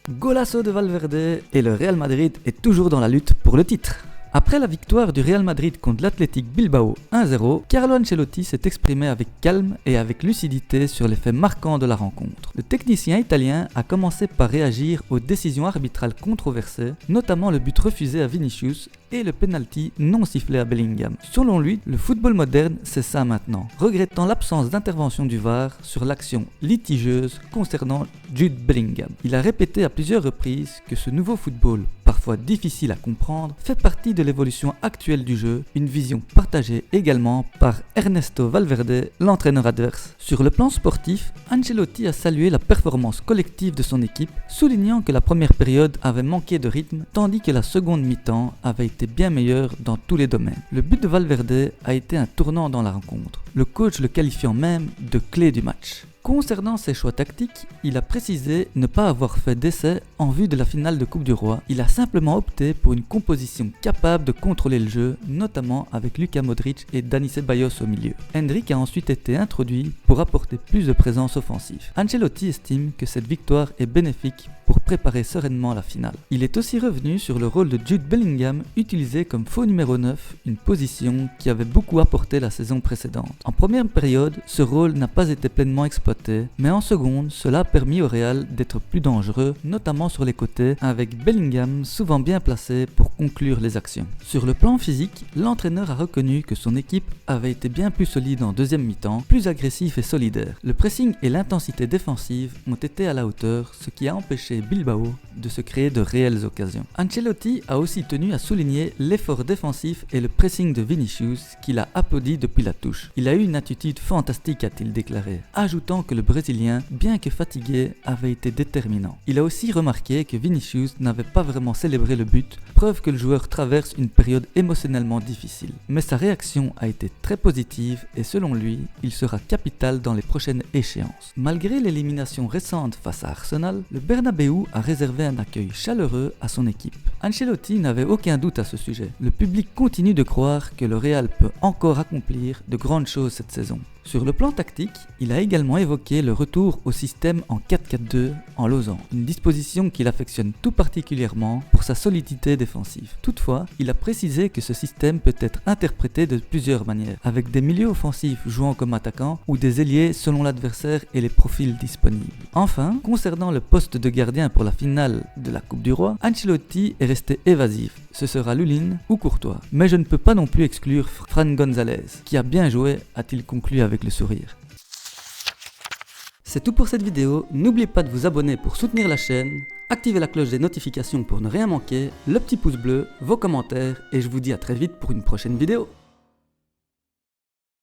Golazo de Valverde et le Real Madrid est toujours dans la lutte pour le titre. Après la victoire du Real Madrid contre l'Athletic Bilbao 1-0, Carlo Ancelotti s'est exprimé avec calme et avec lucidité sur les faits marquants de la rencontre. Le technicien italien a commencé par réagir aux décisions arbitrales controversées, notamment le but refusé à Vinicius et le penalty non sifflé à Bellingham. Selon lui, le football moderne, c'est ça maintenant, regrettant l'absence d'intervention du VAR sur l'action litigieuse concernant Jude Bellingham. Il a répété à plusieurs reprises que ce nouveau football, parfois difficile à comprendre, fait partie de l'évolution actuelle du jeu, une vision partagée également par Ernesto Valverde, l'entraîneur adverse. Sur le plan sportif, Ancelotti a salué la performance collective de son équipe, soulignant que la première période avait manqué de rythme, tandis que la seconde mi-temps avait été bien meilleure dans tous les domaines. Le but de Valverde a été un tournant dans la rencontre, le coach le qualifiant même de clé du match. Concernant ses choix tactiques, il a précisé ne pas avoir fait d'essai en vue de la finale de Coupe du Roi. Il a simplement opté pour une composition capable de contrôler le jeu, notamment avec Luka Modric et Dani Ceballos au milieu. Hendrik a ensuite été introduit pour apporter plus de présence offensive. Ancelotti estime que cette victoire est bénéfique pour préparer sereinement la finale. Il est aussi revenu sur le rôle de Jude Bellingham, utilisé comme faux numéro 9, une position qui avait beaucoup apporté la saison précédente. En première période, ce rôle n'a pas été pleinement exploité, mais en seconde, cela a permis au Real d'être plus dangereux, notamment sur les côtés, avec Bellingham souvent bien placé pour conclure les actions. Sur le plan physique, l'entraîneur a reconnu que son équipe avait été bien plus solide en deuxième mi-temps, plus agressif et solidaire. Le pressing et l'intensité défensive ont été à la hauteur, ce qui a empêché Bilbao de se créer de réelles occasions. Ancelotti a aussi tenu à souligner l'effort défensif et le pressing de Vinicius qu'il a applaudi depuis la touche. Il a eu une attitude fantastique, a-t-il déclaré, ajoutant que le Brésilien, bien que fatigué, avait été déterminant. Il a aussi remarqué que Vinicius n'avait pas vraiment célébré le but, preuve que le joueur traverse une période émotionnellement difficile. Mais sa réaction a été très positive et selon lui, il sera capital dans les prochaines échéances. Malgré l'élimination récente face à Arsenal, le Bernabéu a réservé un accueil chaleureux à son équipe. Ancelotti n'avait aucun doute à ce sujet. Le public continue de croire que le Real peut encore accomplir de grandes choses cette saison. Sur le plan tactique, il a également évoqué le retour au système en 4-4-2 en losange, une disposition qu'il affectionne tout particulièrement pour sa solidité défensive. Toutefois, il a précisé que ce système peut être interprété de plusieurs manières, avec des milieux offensifs jouant comme attaquants ou des ailiers selon l'adversaire et les profils disponibles. Enfin, concernant le poste de gardien pour la finale de la Coupe du Roi, Ancelotti est resté évasif. Ce sera Lunin ou Courtois. Mais je ne peux pas non plus exclure Fran González, qui a bien joué, a-t-il conclu avec le sourire. C'est tout pour cette vidéo, n'oubliez pas de vous abonner pour soutenir la chaîne, activez la cloche des notifications pour ne rien manquer, le petit pouce bleu, vos commentaires et je vous dis à très vite pour une prochaine vidéo.